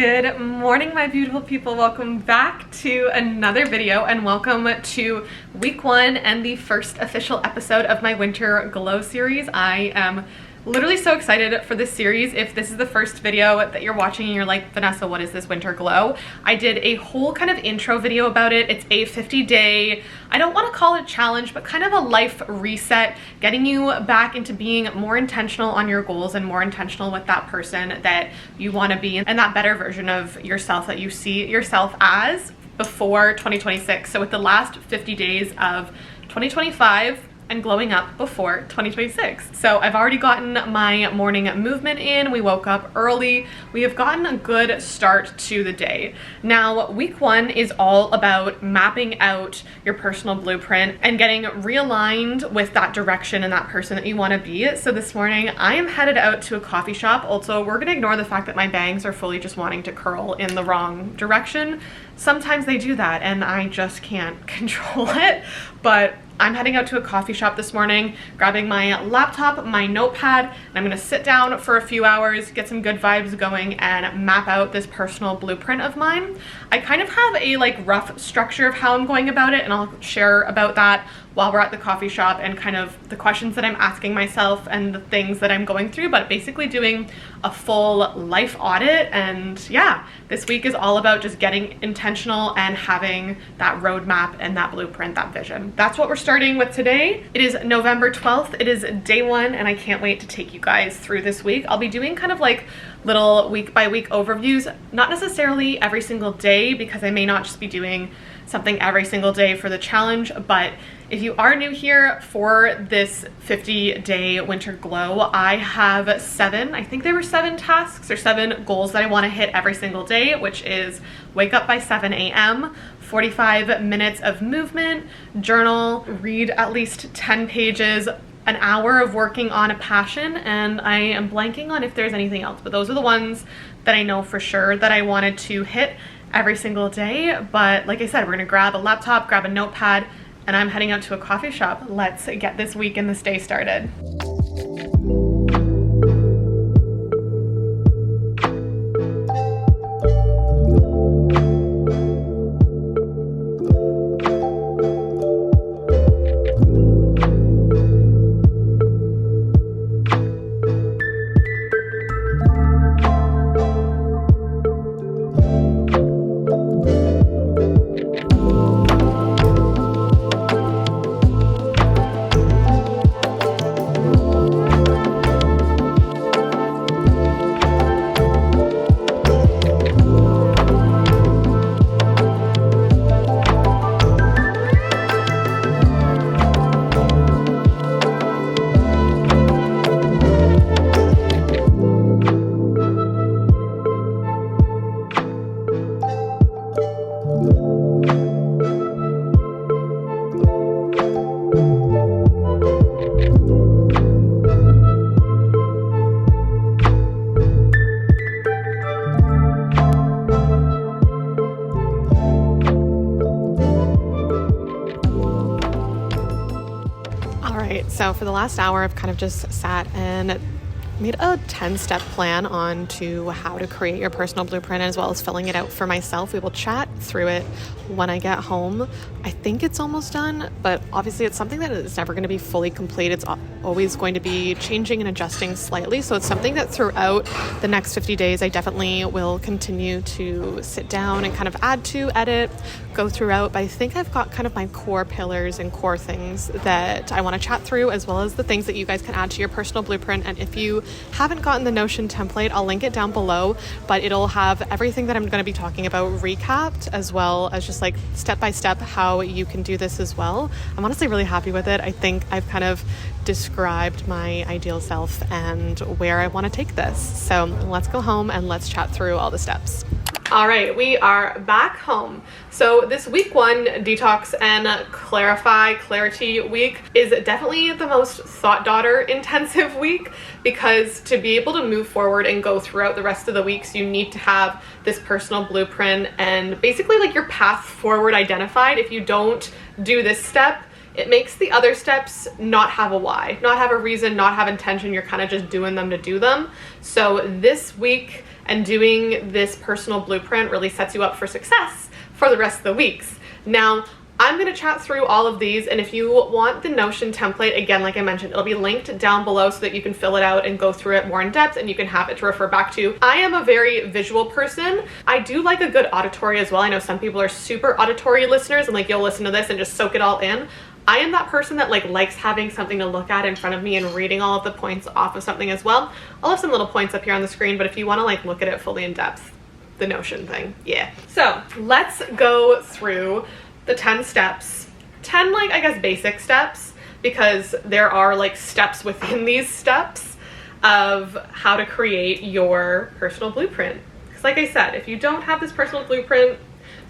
Good morning, my beautiful people. Welcome back to another video and welcome to week one and the first official episode of my winter glow series. I am literally so excited for this series. If this is the first video that you're watching and you're like, Vanessa, what is this winter glow? I did a whole kind of intro video about it. It's a 50-day, I don't want to call it a challenge, but kind of a life reset, getting you back into being more intentional on your goals and more intentional with that person that you want to be and that better version of yourself that you see yourself as before 2026. So with the last 50 days of 2025 and glowing up before 2026. So I've already gotten my morning movement in. We woke up early. We have gotten a good start to the day. Now, week one is all about mapping out your personal blueprint and getting realigned with that direction and that person that you want to be. So this morning I am headed out to a coffee shop. Also, we're gonna ignore the fact that my bangs are fully just wanting to curl in the wrong direction. Sometimes they do that and I just can't control it, but I'm heading out to a coffee shop this morning, grabbing my laptop, my notepad, and I'm gonna sit down for a few hours, get some good vibes going, and map out this personal blueprint of mine. I kind of have a rough structure of how I'm going about it, and I'll share about that while we're at the coffee shop and kind of the questions that I'm asking myself and the things that I'm going through, but basically doing a full life audit. And yeah, this week is all about just getting intentional and having that roadmap and that blueprint, that vision. That's what we're starting with today. It is November 12th. It is day one, and I can't wait to take you guys through this week. I'll be doing kind of like little week by week overviews, not necessarily every single day because I may not just be doing something every single day for the challenge, but if you are new here for this 50-day winter glow, I have seven, I think there were 7 tasks or 7 goals that I want to hit every single day, which is wake up by 7 a.m., 45 minutes of movement, journal, read at least 10 pages, an hour of working on a passion, and I am blanking on if there's anything else, but those are the ones that I know for sure that I wanted to hit every single day. But like I said, we're gonna grab a laptop, grab a notepad, and I'm heading out to a coffee shop. Let's get this week and this day started. So for the last hour, I've kind of just sat and made a 10-step plan on to how to create your personal blueprint, as well as filling it out for myself. We will chat through it when I get home. I think it's almost done, but obviously it's something that is never going to be fully complete. It's always going to be changing and adjusting slightly. So it's something that throughout the next 50 days, I definitely will continue to sit down and kind of add to, edit, go throughout. But I think I've got kind of my core pillars and core things that I want to chat through, as well as the things that you guys can add to your personal blueprint. And if you haven't gotten the Notion template, I'll link it down below, but it'll have everything that I'm going to be talking about recapped, as well as just like step by step how you can do this as well. I'm honestly really happy with it. I think I've kind of described my ideal self and where I want to take this. So let's go home and let's chat through all the steps. All right, we are back home. So this week one detox and clarity week is definitely the most thought daughter intensive week, because to be able to move forward and go throughout the rest of the weeks, you need to have this personal blueprint and basically like your path forward identified. If you don't do this step, it makes the other steps not have a why, not have a reason, not have intention. You're kind of just doing them to do them. So this week and doing this personal blueprint really sets you up for success for the rest of the weeks. Now, I'm going to chat through all of these, and if you want the Notion template, again, like I mentioned, it'll be linked down below so that you can fill it out and go through it more in depth, and you can have it to refer back to. I am a very visual person. I do like a good auditory as well. I know some people are super auditory listeners and like you'll listen to this and just soak it all in. I am that person that like likes having something to look at in front of me and reading all of the points off of something as well. I'll have some little points up here on the screen, but if you want to like look at it fully in depth, the Notion thing, yeah. So let's go through the 10 steps, 10 like I guess basic steps, because there are like steps within these steps of how to create your personal blueprint. Because like I said, if you don't have this personal blueprint,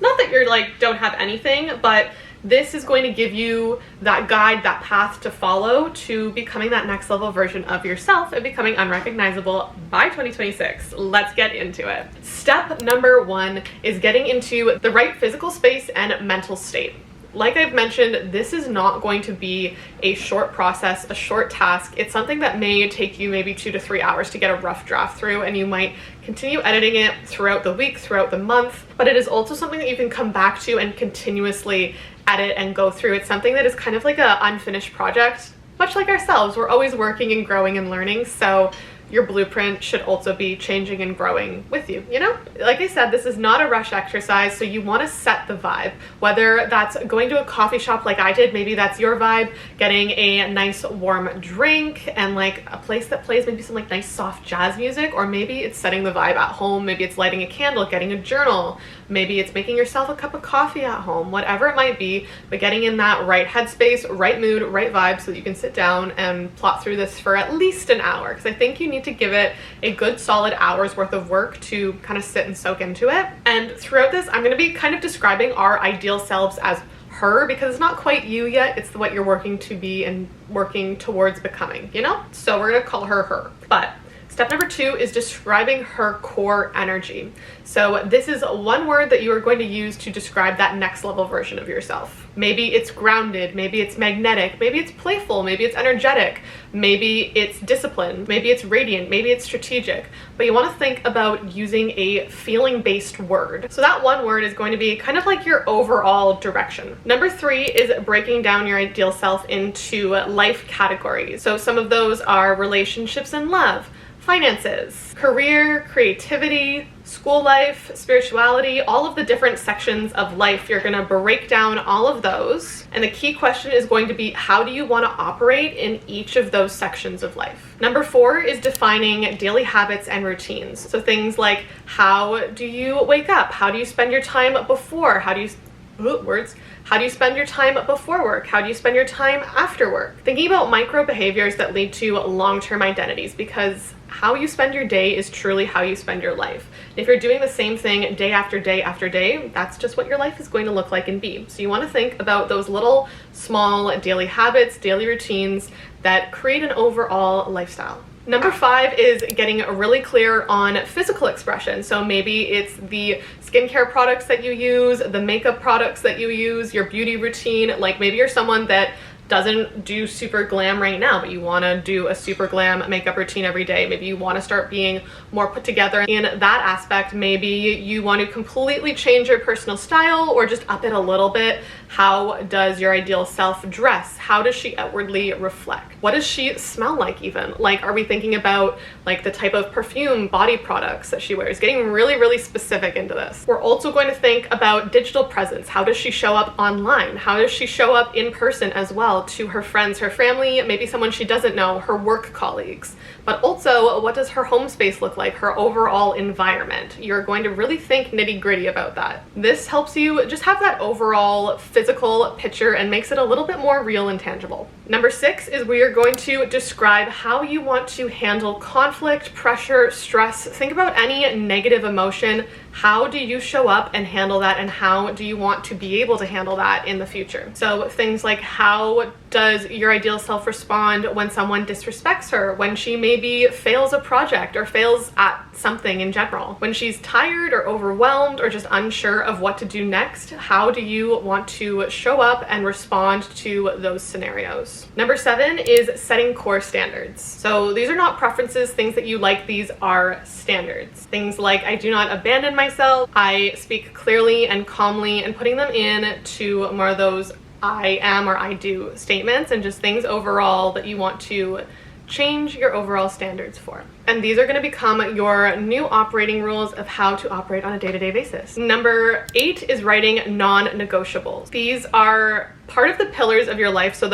not that you're like don't have anything, but this is going to give you that guide, that path to follow to becoming that next level version of yourself and becoming unrecognizable by 2026. Let's get into it. Step number 1 is getting into the right physical space and mental state. Like I've mentioned, this is not going to be a short process, a short task. It's something that may take you maybe 2 to 3 hours to get a rough draft through, and you might continue editing it throughout the week, throughout the month, but it is also something that you can come back to and continuously edit and go through. It's something that is kind of like an unfinished project, much like ourselves. We're always working and growing and learning, so your blueprint should also be changing and growing with you, you know? Like I said, this is not a rush exercise, so you want to set the vibe. Whether that's going to a coffee shop like I did, maybe that's your vibe, getting a nice warm drink and like a place that plays maybe some like nice soft jazz music, or maybe it's setting the vibe at home, maybe it's lighting a candle, getting a journal, maybe it's making yourself a cup of coffee at home, whatever it might be, but getting in that right headspace, right mood, right vibe so that you can sit down and plot through this for at least an hour, because I think you need to give it a good solid hour's worth of work to kind of sit and soak into it. And throughout this, I'm going to be kind of describing our ideal selves as her, because it's not quite you yet, it's what you're working to be and working towards becoming, you know? So we're going to call her her. But step number 2 is describing her core energy. So this is one word that you are going to use to describe that next level version of yourself. Maybe it's grounded, maybe it's magnetic, maybe it's playful, maybe it's energetic, maybe it's disciplined, maybe it's radiant, maybe it's strategic. But you want to think about using a feeling-based word. So that one word is going to be kind of like your overall direction. Number 3 is breaking down your ideal self into life categories. So some of those are relationships and love, finances, career, creativity, school life, spirituality, all of the different sections of life. You're going to break down all of those. And the key question is going to be, how do you want to operate in each of those sections of life? Number 4 is defining daily habits and routines. So things like, how do you wake up? How do you spend your time before? How do you spend your time before work? How do you spend your time after work? Thinking about micro behaviors that lead to long-term identities, because how you spend your day is truly how you spend your life. And if you're doing the same thing day after day after day, that's just what your life is going to look like and be. So you want to think about those little small daily habits, daily routines that create an overall lifestyle. Number 5 is getting really clear on physical expression. So maybe it's the skincare products that you use, the makeup products that you use, your beauty routine. Like maybe you're someone that doesn't do super glam right now, but you want to do a super glam makeup routine every day. Maybe you want to start being more put together in that aspect. Maybe you want to completely change your personal style or just up it a little bit. How does your ideal self dress? How does she outwardly reflect? What does she smell like even? Like, are we thinking about like the type of perfume, body products that she wears? Getting really, really specific into this. We're also going to think about digital presence. How does she show up online? How does she show up in person as well to her friends, her family, maybe someone she doesn't know, her work colleagues? But also, what does her home space look like, her overall environment? You're going to really think nitty-gritty about that. This helps you just have that overall physical picture and makes it a little bit more real and tangible. Number 6 is we are going to describe how you want to handle conflict, pressure, stress. Think about any negative emotion. How do you show up and handle that, and how do you want to be able to handle that in the future? So things like, how How does your ideal self respond when someone disrespects her, when she maybe fails a project or fails at something in general? When she's tired or overwhelmed or just unsure of what to do next, how do you want to show up and respond to those scenarios? Number 7 is setting core standards. So these are not preferences, things that you like, these are standards. Things like, I do not abandon myself, I speak clearly and calmly, and putting them in to more of those I am or I do statements, and just things overall that you want to change your overall standards for. And these are going to become your new operating rules of how to operate on a day-to-day basis. Number 8 is writing non-negotiables. These are part of the pillars of your life. So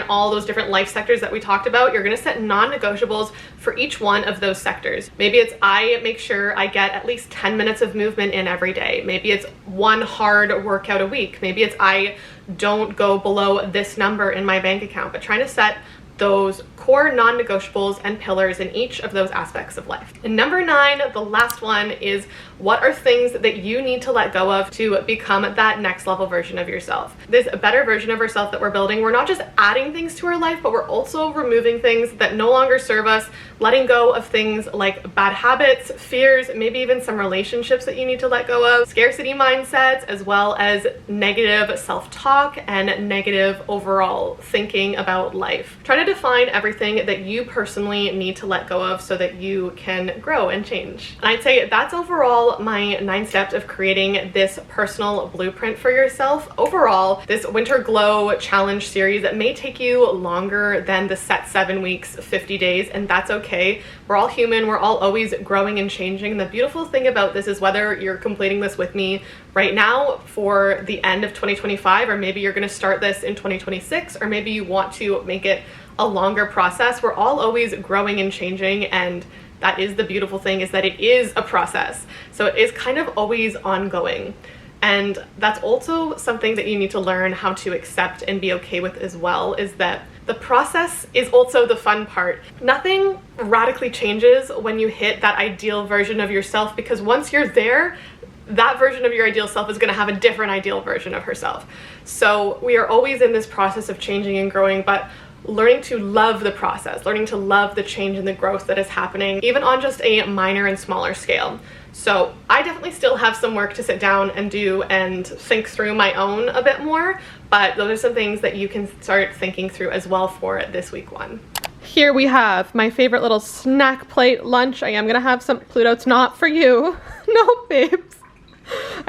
all those different life sectors that we talked about, you're going to set non-negotiables for each one of those sectors. Maybe it's I make sure I get at least 10 minutes of movement in every day. Maybe it's one hard workout a week. Maybe it's I don't go below this number in my bank account. But trying to set those core non-negotiables and pillars in each of those aspects of life. And number 9, the last one, is what are things that you need to let go of to become that next level version of yourself. This better version of ourselves that we're building, we're not just adding things to our life, but we're also removing things that no longer serve us, letting go of things like bad habits, fears, maybe even some relationships that you need to let go of, scarcity mindsets, as well as negative self-talk and negative overall thinking about life. Try to define everything that you personally need to let go of so that you can grow and change. And I'd say that's overall my 9 steps of creating this personal blueprint for yourself. Overall, this Winter Glow Challenge series that may take you longer than the set 7 weeks, 50 days, and that's okay. We're all human, we're all always growing and changing. The beautiful thing about this is whether you're completing this with me right now for the end of 2025, or maybe you're gonna start this in 2026, or maybe you want to make it a longer process, we're all always growing and changing, and that is the beautiful thing, is that it is a process. So it is kind of always ongoing. And that's also something that you need to learn how to accept and be okay with as well, is that the process is also the fun part. Nothing radically changes when you hit that ideal version of yourself, because once you're there, that version of your ideal self is going to have a different ideal version of herself. So we are always in this process of changing and growing, but learning to love the process, learning to love the change and the growth that is happening, even on just a minor and smaller scale. So I definitely still have some work to sit down and do and think through my own a bit more, but those are some things that you can start thinking through as well for this week 1. Here we have my favorite little snack plate lunch. I am gonna have some, Pluto, it's not for you. No, babes.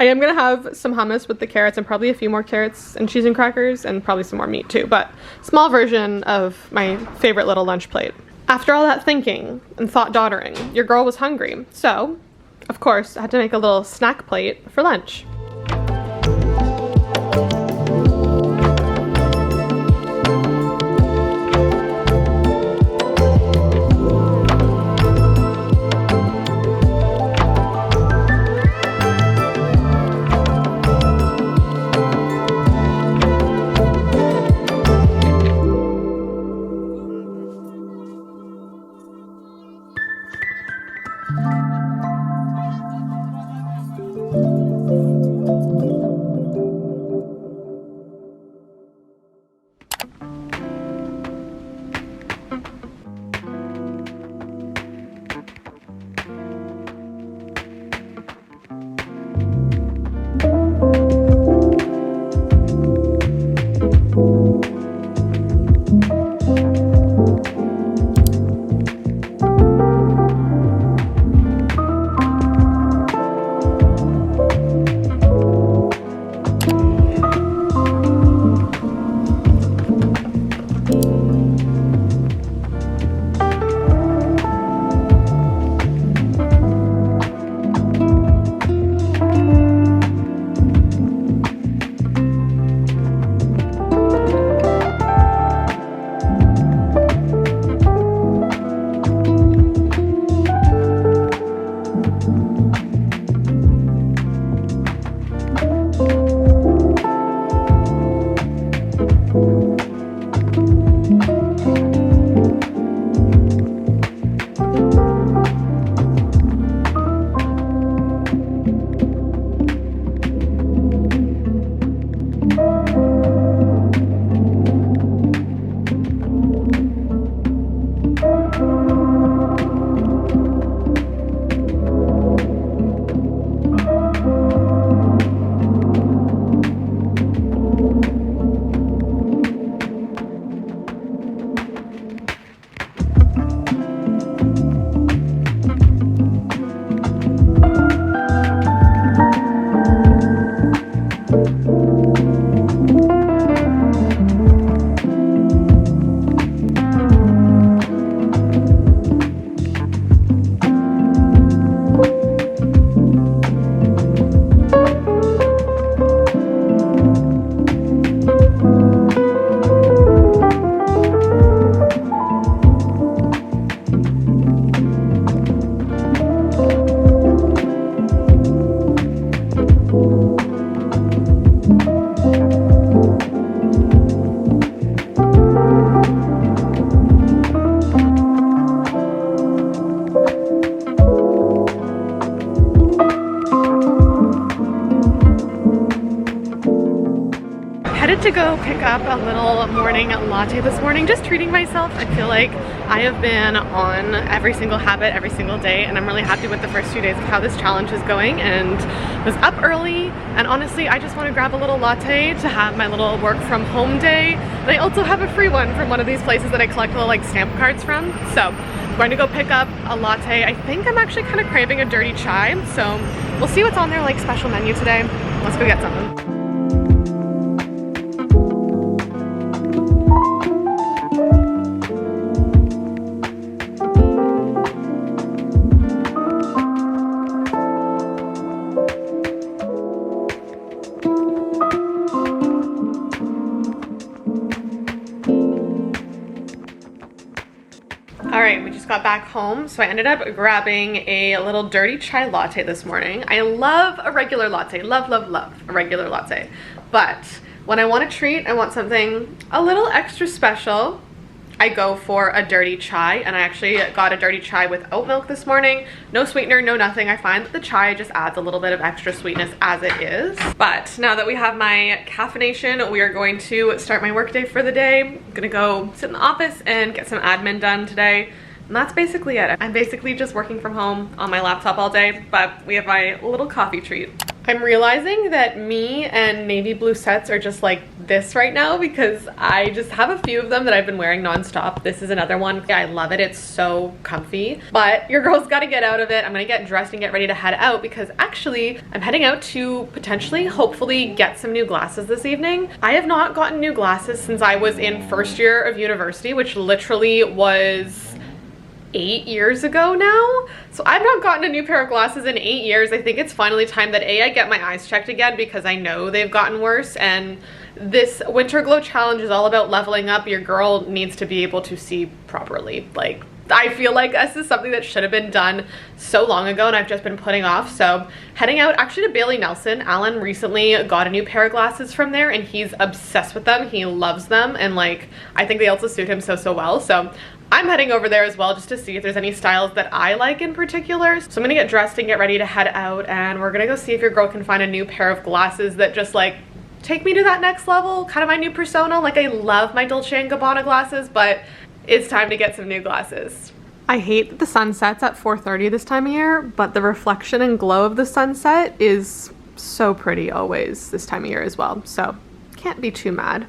I am gonna have some hummus with the carrots and probably a few more carrots and cheese and crackers and probably some more meat too, but small version of my favorite little lunch plate. After all that thinking and thought-doddering, your girl was hungry. So, of course, I had to make a little snack plate for lunch. to go pick up a little morning latte this morning, just treating myself. I feel like I have been on every single habit every single day, and I'm really happy with the first few days of how this challenge is going, and was up early, and honestly I just want to grab a little latte to have my little work from home day. And I also have a free one from one of these places that I collect little like stamp cards from. So I'm going to go pick up a latte. I think I'm actually kind of craving a dirty chai, so we'll see what's on their like special menu today. Let's go get something. Alright, we just got back home, so I ended up grabbing a little dirty chai latte this morning. I love a regular latte, love a regular latte, but when I want a treat, I want something a little extra special, I go for a dirty chai, and I actually got a dirty chai with oat milk this morning. No sweetener, no nothing. I find that the chai just adds a little bit of extra sweetness as it is. But now that we have my caffeination, we are going to start my workday for the day. I'm gonna go sit in the office and get some admin done today. And that's basically it. I'm basically just working from home on my laptop all day, but we have my little coffee treat. I'm realizing that me and navy blue sets are just like this right now because I just have a few of them that I've been wearing nonstop. This is another one. I love it. It's so comfy, but your girl's got to get out of it. I'm gonna get dressed and get ready to head out because actually I'm heading out to potentially, hopefully get some new glasses this evening. I have not gotten new glasses since I was in first year of university, which literally was 8 years ago now. So I've not gotten a new pair of glasses in 8 years. I think it's finally time that I get my eyes checked again because I know they've gotten worse, and this winter glow challenge is all about leveling up. Your girl needs to be able to see properly. Like, I feel like this is something that should have been done so long ago and I've just been putting off. So heading out actually to Bailey Nelson. Alan recently got a new pair of glasses from there and he's obsessed with them. He loves them, and like I think they also suit him so well. So I'm heading over there as well just to see if there's any styles that I like in particular. So I'm gonna get dressed and get ready to head out, and we're gonna go see if your girl can find a new pair of glasses that just like take me to that next level, kind of my new persona. Like, I love my Dolce & Gabbana glasses, but it's time to get some new glasses. I hate that the sun sets at 4:30 this time of year, but the reflection and glow of the sunset is so pretty always this time of year as well. So can't be too mad.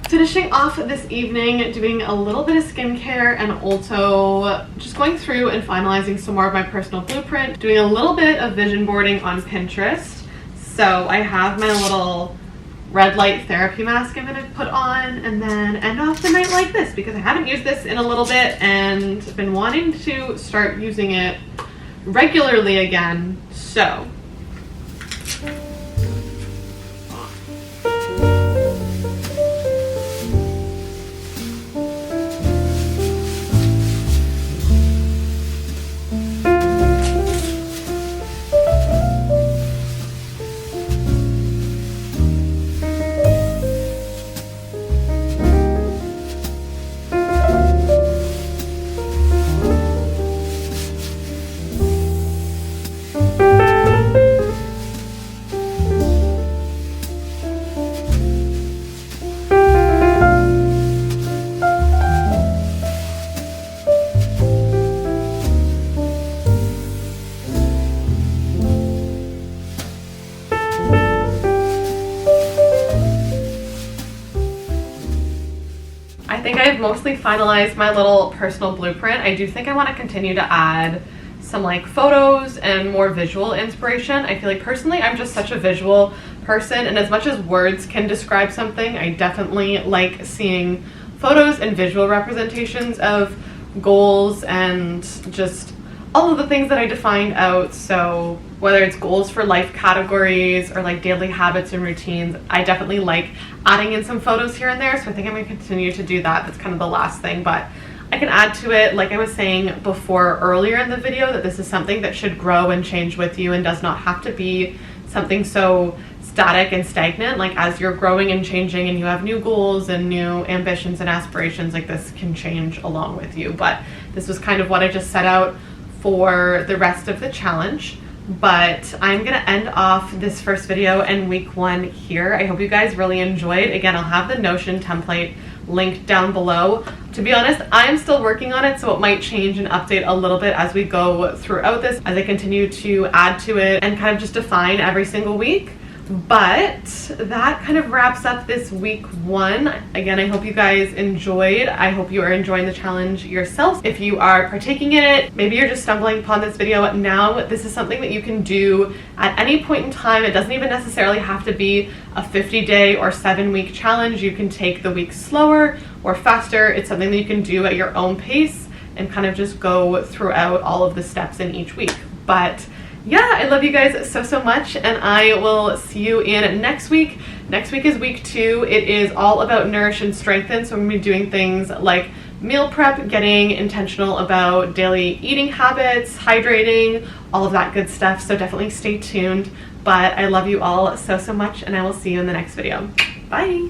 Finishing off this evening doing a little bit of skincare and also just going through and finalizing some more of my personal blueprint, doing a little bit of vision boarding on Pinterest. So I have my little red light therapy mask I'm gonna put on, and then end off the night like this because I haven't used this in a little bit and I've been wanting to start using it regularly again. So I think I've mostly finalized my little personal blueprint. I do think I want to continue to add some like photos and more visual inspiration. I feel like personally I'm just such a visual person, and as much as words can describe something, I definitely like seeing photos and visual representations of goals and just all of the things that I defined out. So whether it's goals for life categories or like daily habits and routines, I definitely like adding in some photos here and there. So I think I'm gonna continue to do that. That's kind of the last thing, but I can add to it, like I was saying before earlier in the video, that this is something that should grow and change with you and does not have to be something so static and stagnant. Like as you're growing and changing and you have new goals and new ambitions and aspirations, like this can change along with you. But this was kind of what I just set out for the rest of the challenge. But I'm gonna end off this first video in week 1 here. I hope you guys really enjoyed. Again, I'll have the Notion template linked down below. To be honest, I'm still working on it, so it might change and update a little bit as we go throughout this, as I continue to add to it and kind of just define every single week. But that kind of wraps up this week 1. Again, I hope you guys enjoyed. I hope you are enjoying the challenge yourself. If you are partaking in it, maybe you're just stumbling upon this video now, this is something that you can do at any point in time. It doesn't even necessarily have to be a 50-day or 7-week challenge. You can take the weeks slower or faster. It's something that you can do at your own pace and kind of just go throughout all of the steps in each week. But yeah, I love you guys so much, and I will see you in next week. Next week is week 2. It is all about nourish and strengthen. So I'm gonna be doing things like meal prep, getting intentional about daily eating habits, hydrating, all of that good stuff. So definitely stay tuned. But I love you all so much, and I will see you in the next video. Bye.